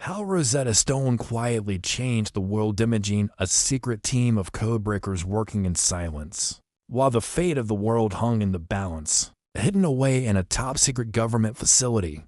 How Rosetta Stone quietly changed the world, imaging a secret team of codebreakers working in silence. While the fate of the world hung in the balance, hidden away in a top-secret government facility,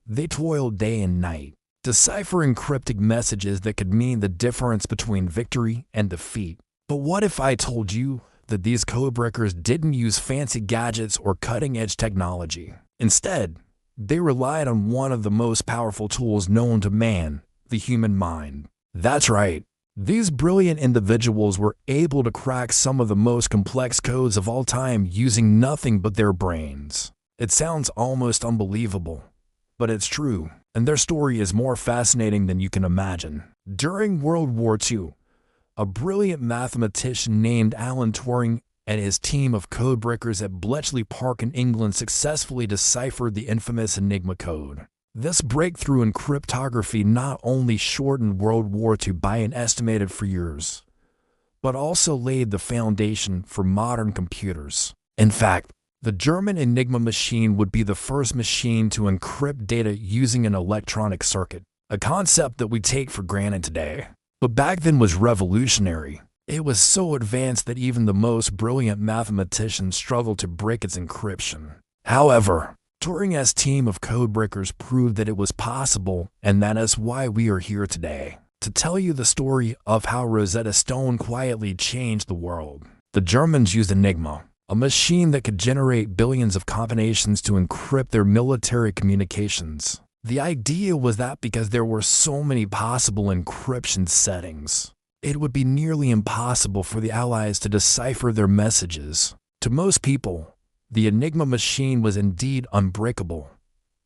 they toiled day and night, deciphering cryptic messages that could mean the difference between victory and defeat. But what if I told you that these codebreakers didn't use fancy gadgets or cutting-edge technology? Instead, they relied on one of the most powerful tools known to man, the human mind. That's right. These brilliant individuals were able to crack some of the most complex codes of all time using nothing but their brains. It sounds almost unbelievable, but it's true, and their story is more fascinating than you can imagine. During World War II, a brilliant mathematician named Alan Turing and his team of codebreakers at Bletchley Park in England successfully deciphered the infamous Enigma code. This breakthrough in cryptography not only shortened World War II by an estimated 4 years, but also laid the foundation for modern computers. In fact, the German Enigma machine would be the first machine to encrypt data using an electronic circuit, a concept that we take for granted today. But back then was revolutionary. It was so advanced that even the most brilliant mathematicians struggled to break its encryption. However, Turing's team of codebreakers proved that it was possible, and that is why we are here today, to tell you the story of how Rosetta Stone quietly changed the world. The Germans used Enigma, a machine that could generate billions of combinations to encrypt their military communications. The idea was that because there were so many possible encryption settings, it would be nearly impossible for the Allies to decipher their messages. To most people, the Enigma machine was indeed unbreakable,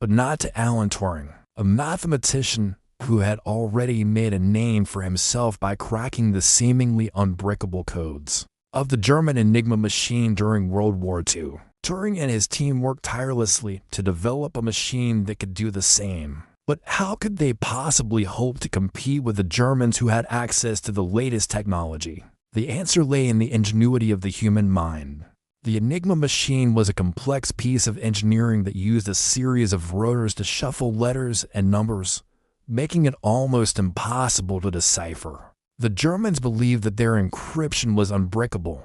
but not to Alan Turing, a mathematician who had already made a name for himself by cracking the seemingly unbreakable codes of the German Enigma machine during World War II. Turing and his team worked tirelessly to develop a machine that could do the same. But how could they possibly hope to compete with the Germans who had access to the latest technology? The answer lay in the ingenuity of the human mind. The Enigma machine was a complex piece of engineering that used a series of rotors to shuffle letters and numbers, making it almost impossible to decipher. The Germans believed that their encryption was unbreakable,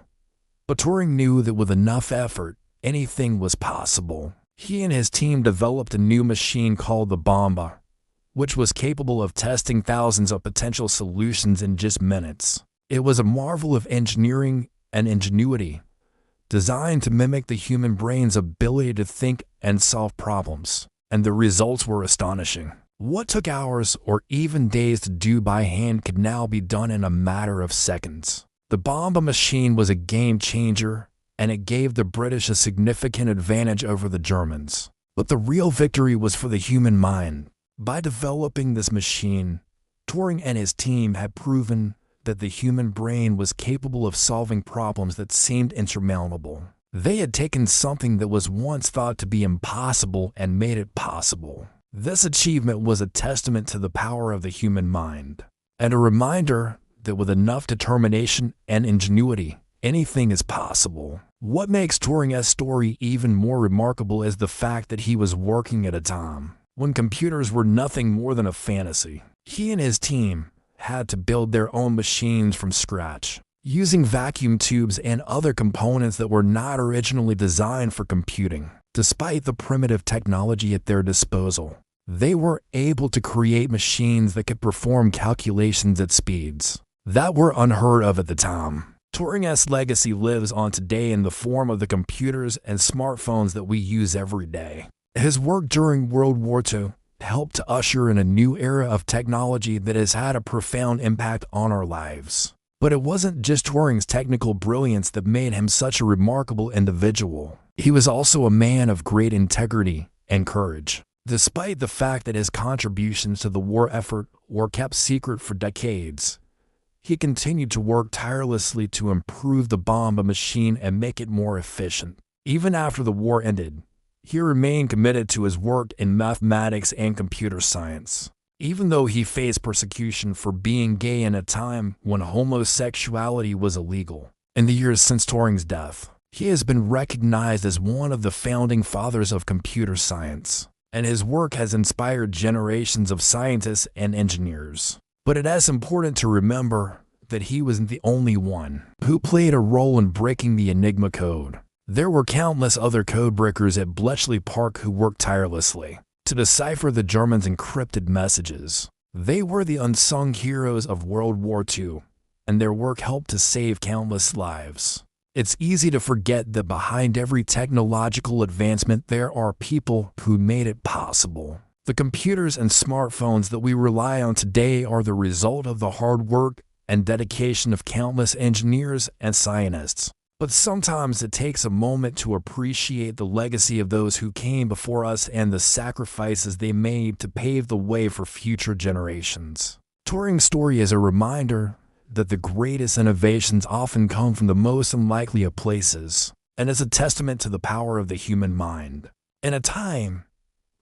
but Turing knew that with enough effort, anything was possible. He and his team developed a new machine called the Bomba, which was capable of testing thousands of potential solutions in just minutes. It was a marvel of engineering and ingenuity, designed to mimic the human brain's ability to think and solve problems, and the results were astonishing. What took hours or even days to do by hand could now be done in a matter of seconds. The Bomba machine was a game changer, and it gave the British a significant advantage over the Germans. But the real victory was for the human mind. By developing this machine, Turing and his team had proven that the human brain was capable of solving problems that seemed insurmountable. They had taken something that was once thought to be impossible and made it possible. This achievement was a testament to the power of the human mind, and a reminder that with enough determination and ingenuity, anything is possible. What makes Turing's story even more remarkable is the fact that he was working at a time when computers were nothing more than a fantasy. He and his team had to build their own machines from scratch, using vacuum tubes and other components that were not originally designed for computing. Despite the primitive technology at their disposal, they were able to create machines that could perform calculations at speeds that were unheard of at the time. Turing's legacy lives on today in the form of the computers and smartphones that we use every day. His work during World War II helped to usher in a new era of technology that has had a profound impact on our lives. But it wasn't just Turing's technical brilliance that made him such a remarkable individual. He was also a man of great integrity and courage. Despite the fact that his contributions to the war effort were kept secret for decades, he continued to work tirelessly to improve the Bomba machine and make it more efficient. Even after the war ended, he remained committed to his work in mathematics and computer science. Even though he faced persecution for being gay in a time when homosexuality was illegal. In the years since Turing's death, he has been recognized as one of the founding fathers of computer science. and his work has inspired generations of scientists and engineers. But it is important to remember that he wasn't the only one who played a role in breaking the Enigma code. There were countless other codebreakers at Bletchley Park who worked tirelessly to decipher the Germans' encrypted messages. They were the unsung heroes of World War II, and their work helped to save countless lives. It's easy to forget that behind every technological advancement there are people who made it possible. The computers and smartphones that we rely on today are the result of the hard work and dedication of countless engineers and scientists. But sometimes it takes a moment to appreciate the legacy of those who came before us and the sacrifices they made to pave the way for future generations. Turing's story is a reminder that the greatest innovations often come from the most unlikely of places, and is a testament to the power of the human mind. In a time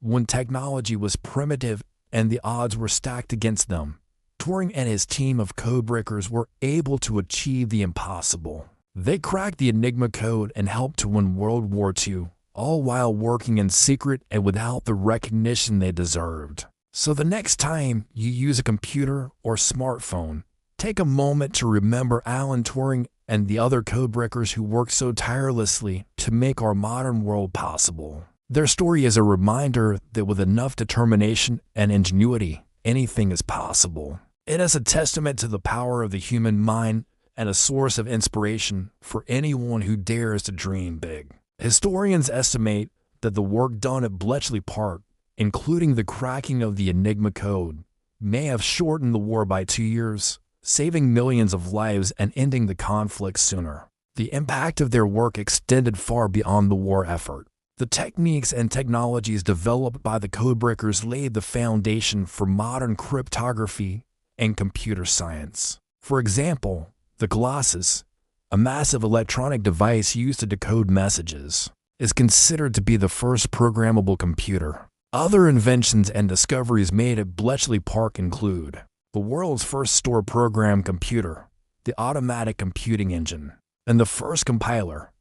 when technology was primitive and the odds were stacked against them, Turing and his team of codebreakers were able to achieve the impossible. They cracked the Enigma code and helped to win World War II, all while working in secret and without the recognition they deserved. So the next time you use a computer or smartphone, take a moment to remember Alan Turing and the other codebreakers who worked so tirelessly to make our modern world possible. Their story is a reminder that with enough determination and ingenuity, anything is possible. It is a testament to the power of the human mind and a source of inspiration for anyone who dares to dream big. Historians estimate that the work done at Bletchley Park, including the cracking of the Enigma code, may have shortened the war by 2 years, saving millions of lives and ending the conflict sooner. The impact of their work extended far beyond the war effort. The techniques and technologies developed by the codebreakers laid the foundation for modern cryptography and computer science. For example, the Colossus, a massive electronic device used to decode messages, is considered to be the first programmable computer. Other inventions and discoveries made at Bletchley Park include the world's first store program computer, the automatic computing engine, and the first compiler.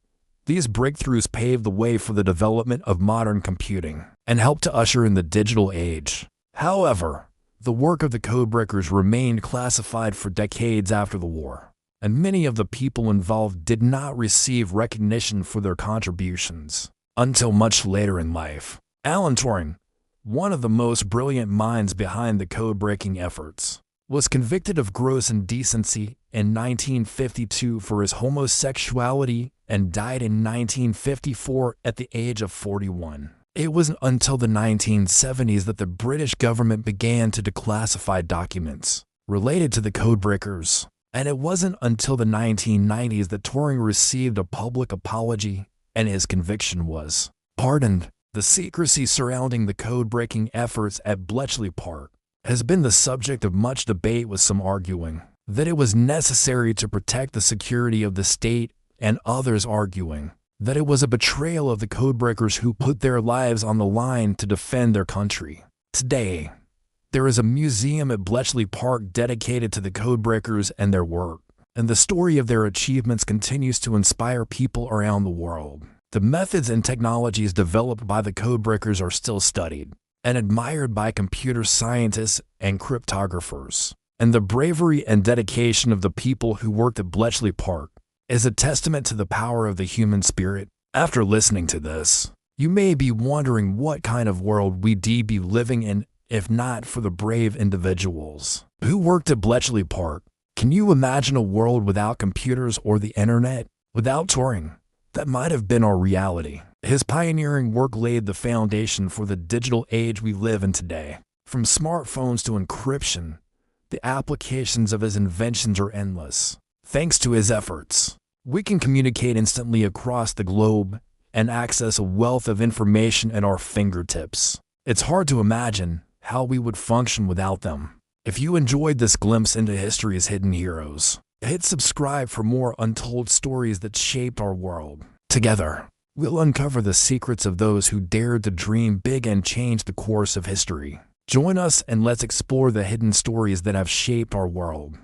These breakthroughs paved the way for the development of modern computing and helped to usher in the digital age. However, the work of the codebreakers remained classified for decades after the war, and many of the people involved did not receive recognition for their contributions until much later in life. Alan Turing, one of the most brilliant minds behind the code-breaking efforts, was convicted of gross indecency in 1952 for his homosexuality and died in 1954 at the age of 41. It wasn't until the 1970s that the British government began to declassify documents related to the codebreakers, and it wasn't until the 1990s that Turing received a public apology and his conviction was pardoned. The secrecy surrounding the code-breaking efforts at Bletchley Park has been the subject of much debate, with some arguing that it was necessary to protect the security of the state and others arguing that it was a betrayal of the codebreakers who put their lives on the line to defend their country. Today, there is a museum at Bletchley Park dedicated to the codebreakers and their work, and the story of their achievements continues to inspire people around the world. The methods and technologies developed by the codebreakers are still studied and admired by computer scientists and cryptographers, and the bravery and dedication of the people who worked at Bletchley Park is a testament to the power of the human spirit. After listening to this, you may be wondering what kind of world we'd be living in if not for the brave individuals who worked at Bletchley Park. Can you imagine a world without computers or the internet? Without Turing, that might have been our reality. His pioneering work laid the foundation for the digital age we live in today. From smartphones to encryption, the applications of his inventions are endless. Thanks to his efforts, we can communicate instantly across the globe and access a wealth of information at our fingertips. It's hard to imagine how we would function without them. If you enjoyed this glimpse into history's hidden heroes, hit subscribe for more untold stories that shaped our world. Together, we'll uncover the secrets of those who dared to dream big and change the course of history. Join us and let's explore the hidden stories that have shaped our world.